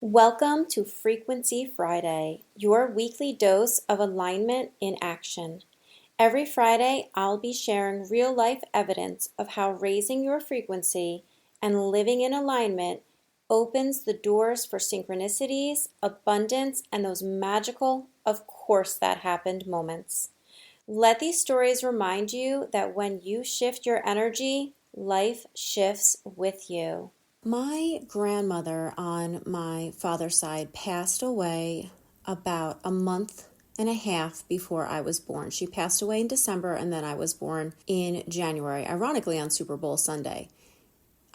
Welcome to Frequency Friday, your weekly dose of alignment in action. Every Friday, I'll be sharing real-life evidence of how raising your frequency and living in alignment opens the doors for synchronicities, abundance, and those magical, of course that happened moments. Let these stories remind you that when you shift your energy, life shifts with you. My grandmother on my father's side passed away about a month and a half before I was born. She passed away in December, and then I was born in January, ironically on Super Bowl Sunday.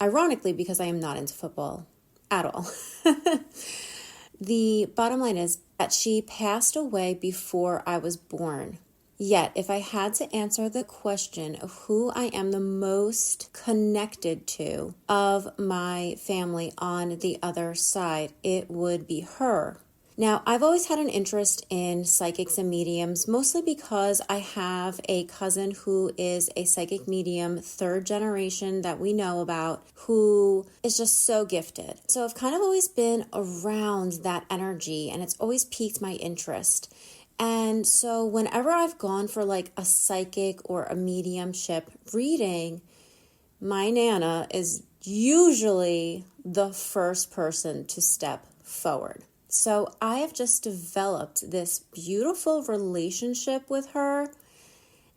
Ironically, because I am not into football at all. The bottom line is that she passed away before I was born. Yet, if I had to answer the question of who I am the most connected to of my family on the other side, it would be her. Now, I've always had an interest in psychics and mediums, mostly because I have a cousin who is a psychic medium, third generation that we know about, who is just so gifted. So I've kind of always been around that energy, and it's always piqued my interest. And so whenever I've gone for like a psychic or a mediumship reading, my Nana is usually the first person to step forward. So I have just developed this beautiful relationship with her.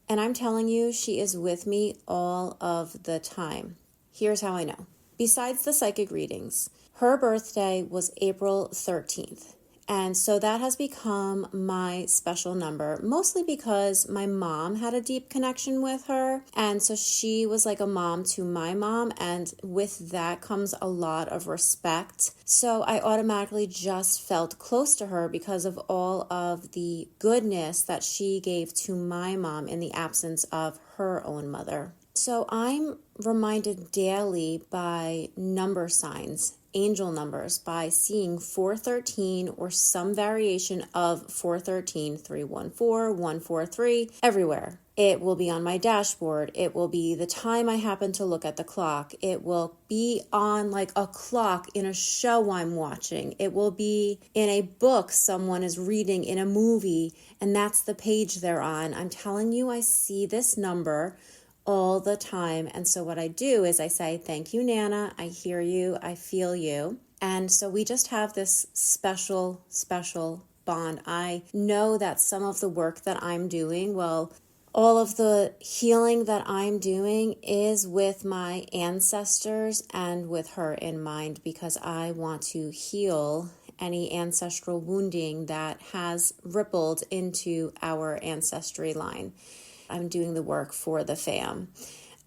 And I'm telling you, she is with me all of the time. Here's how I know. Besides the psychic readings, her birthday was April 13th. And so that has become my special number, mostly because my mom had a deep connection with her. And so she was like a mom to my mom. And with that comes a lot of respect. So I automatically just felt close to her because of all of the goodness that she gave to my mom in the absence of her own mother. So I'm reminded daily by number signs, angel numbers, by seeing 413 or some variation of 413, 314, 143, everywhere. It will be on my dashboard. It will be the time I happen to look at the clock. It will be on like a clock in a show I'm watching. It will be in a book someone is reading, in a movie, and that's the page they're on. I'm telling you, I see this number all the time. And so what I do is I say, thank you, Nana. I hear you. I feel you. And so we just have this special bond. I know that some of the work that I'm doing, well, all of the healing that I'm doing is with my ancestors and with her in mind, because I want to heal any ancestral wounding that has rippled into our ancestry line. I'm doing the work for the fam.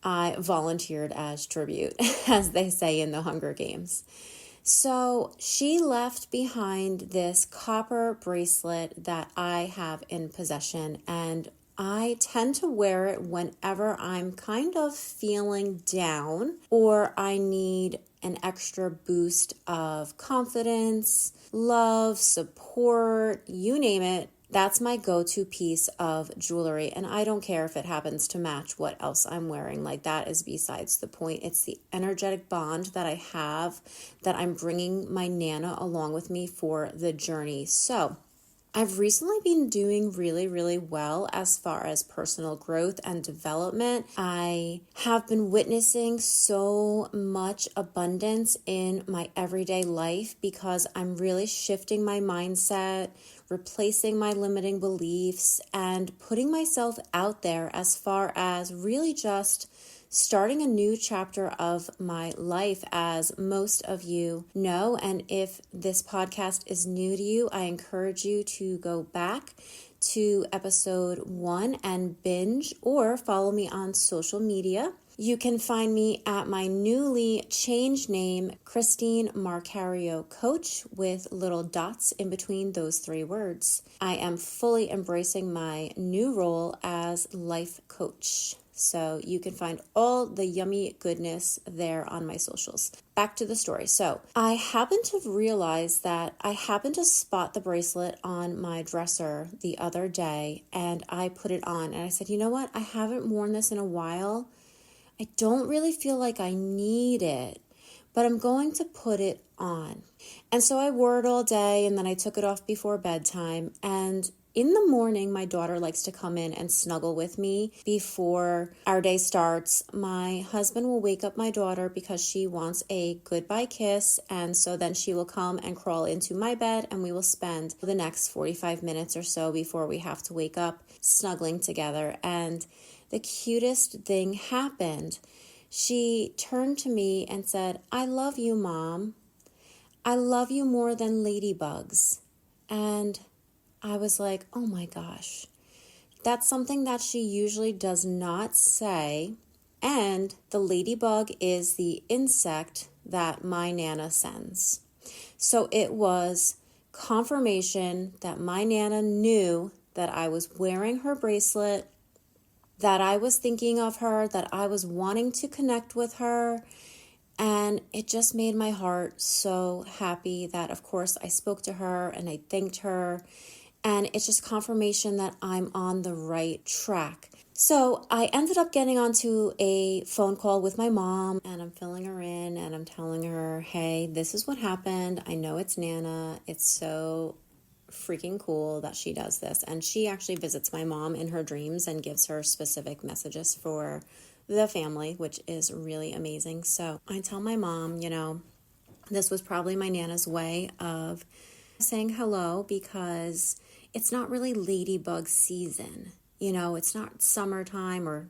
I volunteered as tribute, as they say in the Hunger Games. So she left behind this copper bracelet that I have in possession, and I tend to wear it whenever I'm kind of feeling down or I need an extra boost of confidence, love, support, you name it. That's my go-to piece of jewelry, and I don't care if it happens to match what else I'm wearing. Like, that is besides the point. It's the energetic bond that I have, that I'm bringing my Nana along with me for the journey. So I've recently been doing really well as far as personal growth and development. I have been witnessing so much abundance in my everyday life because I'm really shifting my mindset, replacing my limiting beliefs, and putting myself out there as far as really just starting a new chapter of my life, as most of you know. And if this podcast is new to you, I encourage you to go back to episode 1 and binge, or follow me on social media. You can find me at my newly changed name, Christine Marcario Coach, with little dots in between those 3 words. I am fully embracing my new role as life coach. So you can find all the yummy goodness there on my socials. Back to the story. So I happened to realize that I happened to spot the bracelet on my dresser the other day, and I put it on and I said, you know what? I haven't worn this in a while. I don't really feel like I need it, but I'm going to put it on. And so I wore it all day, and then I took it off before bedtime. And in the morning, my daughter likes to come in and snuggle with me before our day starts. My husband will wake up my daughter because she wants a goodbye kiss. And so then she will come and crawl into my bed, and we will spend the next 45 minutes or so before we have to wake up snuggling together. And the cutest thing happened. She turned to me and said, "I love you, Mom. I love you more than ladybugs." And I was like, oh my gosh, that's something that she usually does not say. And the ladybug is the insect that my Nana sends. So it was confirmation that my Nana knew that I was wearing her bracelet, that I was thinking of her, that I was wanting to connect with her. And it just made my heart so happy that, of course, I spoke to her and I thanked her. And it's just confirmation that I'm on the right track. So I ended up getting onto a phone call with my mom, and I'm filling her in and I'm telling her, hey, this is what happened. I know it's Nana. It's so freaking cool that she does this. And she actually visits my mom in her dreams and gives her specific messages for the family, which is really amazing. So I tell my mom, this was probably my Nana's way of saying hello, because it's not really ladybug season. It's not summertime, or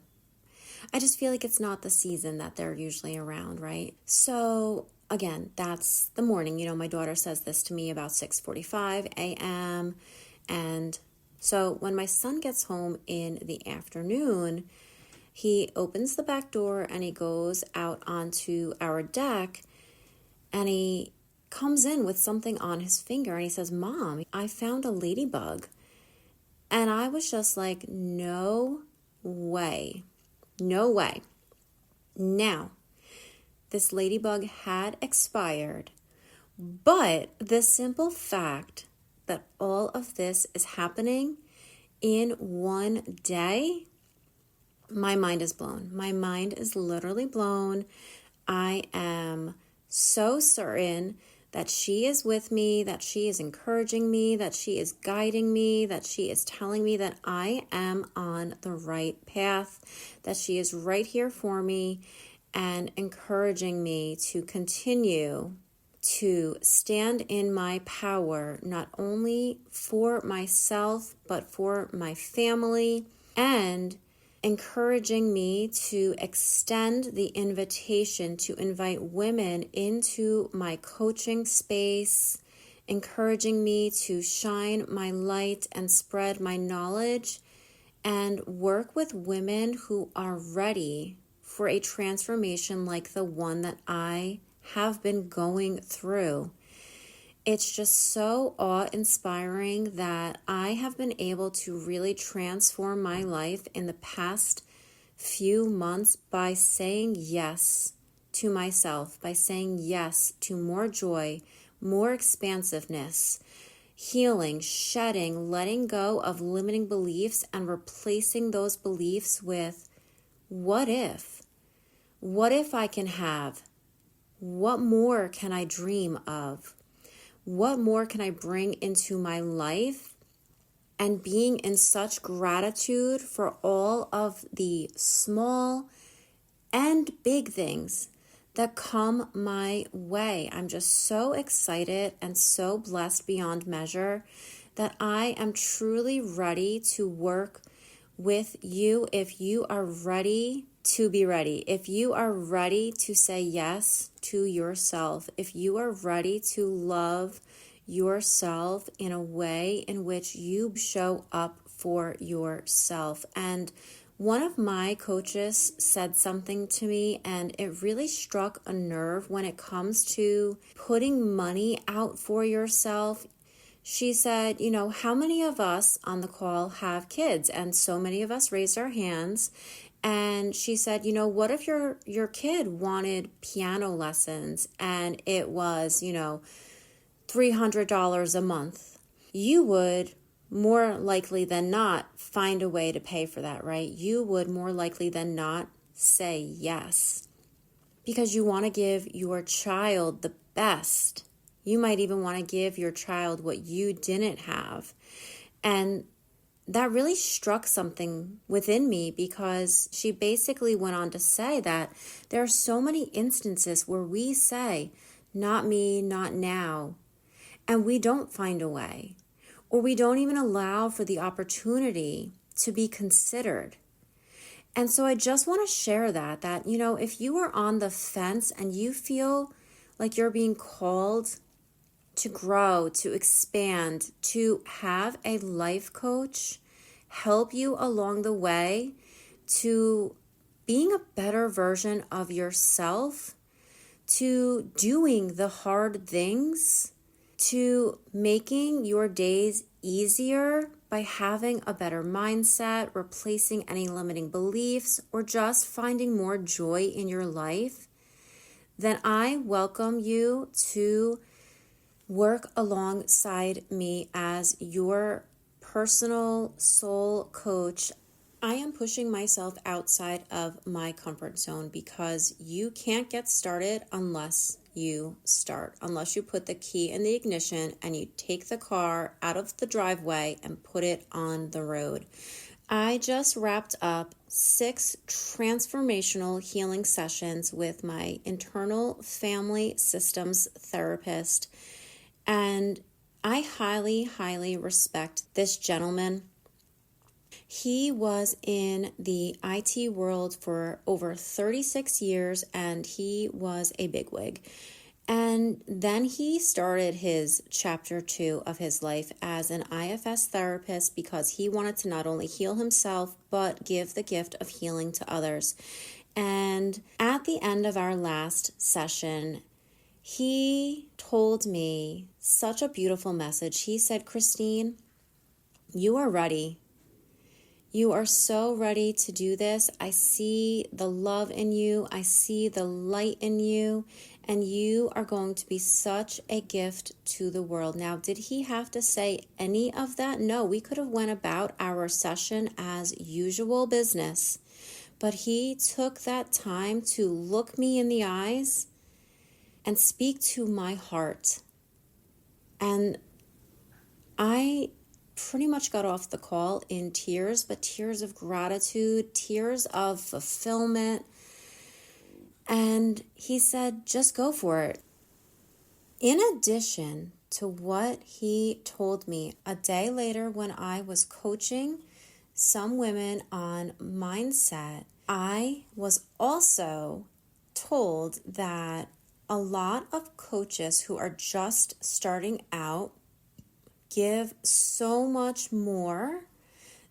I just feel like it's not the season that they're usually around, right? So again, that's the morning. My daughter says this to me about 6:45 a.m. And so when my son gets home in the afternoon, he opens the back door and he goes out onto our deck, and he comes in with something on his finger, and he says, "Mom, I found a ladybug." And I was just like, no way. No way. Now, this ladybug had expired, but the simple fact that all of this is happening in one day, my mind is blown. My mind is literally blown. I am so certain that she is with me, that she is encouraging me, that she is guiding me, that she is telling me that I am on the right path, that she is right here for me and encouraging me to continue to stand in my power, not only for myself, but for my family, and encouraging me to extend the invitation to invite women into my coaching space, encouraging me to shine my light and spread my knowledge and work with women who are ready for a transformation like the one that I have been going through. It's just so awe-inspiring that I have been able to really transform my life in the past few months by saying yes to myself, by saying yes to more joy, more expansiveness, healing, shedding, letting go of limiting beliefs and replacing those beliefs with what if? What if I can have? What more can I dream of? What more can I bring into my life? And being in such gratitude for all of the small and big things that come my way. I'm just so excited and so blessed beyond measure that I am truly ready to work with you. If you are ready to be ready, if you are ready to say yes to yourself, if you are ready to love yourself in a way in which you show up for yourself. And one of my coaches said something to me, and it really struck a nerve when it comes to putting money out for yourself. She said, how many of us on the call have kids? And so many of us raised our hands. And she said, what if your kid wanted piano lessons and it was, $300 a month? You would more likely than not find a way to pay for that, right? You would more likely than not say yes. because you want to give your child the best. You might even want to give your child what you didn't have. And that really struck something within me, because she basically went on to say that there are so many instances where we say, not me, not now, and we don't find a way, or we don't even allow for the opportunity to be considered. And so I just want to share that, if you are on the fence and you feel like you're being called to grow, to expand, to have a life coach help you along the way to being a better version of yourself, to doing the hard things, to making your days easier by having a better mindset, replacing any limiting beliefs, or just finding more joy in your life, then I welcome you to work alongside me as your personal soul coach. I am pushing myself outside of my comfort zone, because you can't get started unless you start, unless you put the key in the ignition and you take the car out of the driveway and put it on the road. I just wrapped up 6 transformational healing sessions with my internal family systems therapist, and I highly, highly respect this gentleman. He was in the IT world for over 36 years, and he was a bigwig. And then he started his chapter 2 of his life as an IFS therapist, because he wanted to not only heal himself, but give the gift of healing to others. And at the end of our last session, he told me such a beautiful message. He said, Christine, you are ready. You are so ready to do this. I see the love in you. I see the light in you. And you are going to be such a gift to the world. Now, did he have to say any of that? No, we could have went about our session as usual business. But he took that time to look me in the eyes and speak to my heart. And I pretty much got off the call in tears, but tears of gratitude, tears of fulfillment. And he said, just go for it. In addition to what he told me a day later when I was coaching some women on mindset, I was also told that a lot of coaches who are just starting out give so much more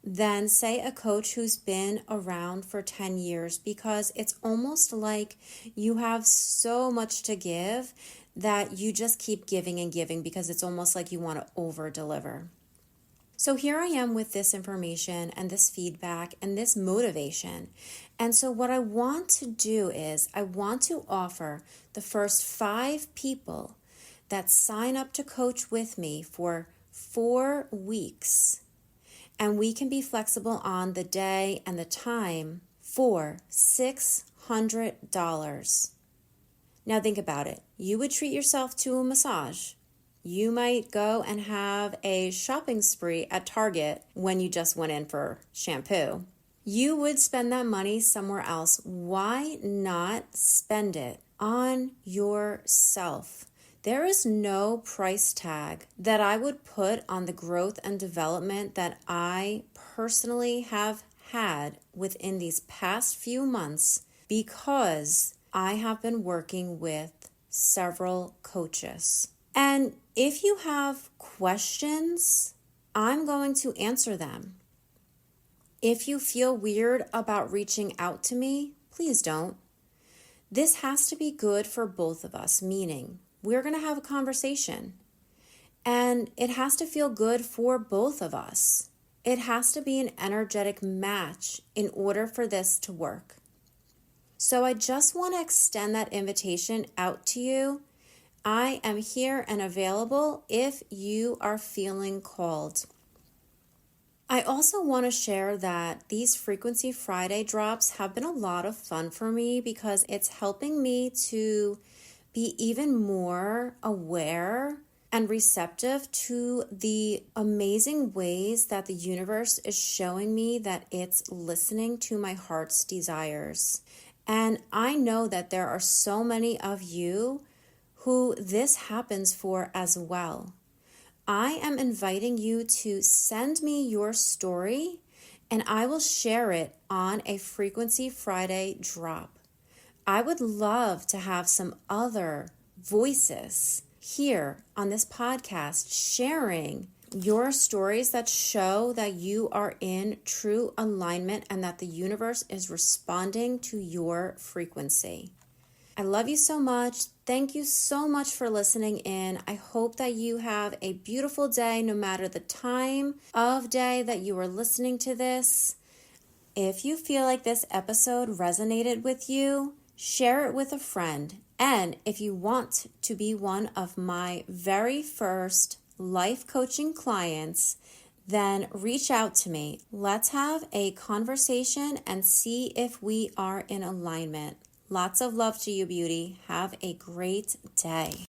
than, say, a coach who's been around for 10 years, because it's almost like you have so much to give that you just keep giving and giving, because it's almost like you want to over-deliver. So here I am with this information and this feedback and this motivation. And so what I want to do is I want to offer the first 5 people that sign up to coach with me for 4 weeks, and we can be flexible on the day and the time, for $600. Now think about it. You would treat yourself to a massage. You might go and have a shopping spree at Target when you just went in for shampoo. You would spend that money somewhere else. Why not spend it on yourself? There is no price tag that I would put on the growth and development that I personally have had within these past few months, because I have been working with several coaches. And if you have questions, I'm going to answer them. If you feel weird about reaching out to me, please don't. This has to be good for both of us, meaning we're going to have a conversation, and it has to feel good for both of us. It has to be an energetic match in order for this to work. So I just want to extend that invitation out to you. I am here and available if you are feeling called. I also want to share that these Frequency Friday drops have been a lot of fun for me because it's helping me to be even more aware and receptive to the amazing ways that the universe is showing me that it's listening to my heart's desires. And I know that there are so many of you who this happens for as well. I am inviting you to send me your story and I will share it on a Frequency Friday drop. I would love to have some other voices here on this podcast sharing your stories that show that you are in true alignment and that the universe is responding to your frequency. I love you so much. Thank you so much for listening in. I hope that you have a beautiful day no matter the time of day that you are listening to this. If you feel like this episode resonated with you, share it with a friend. And if you want to be one of my very first life coaching clients, then reach out to me. Let's have a conversation and see if we are in alignment. Lots of love to you, beauty. Have a great day.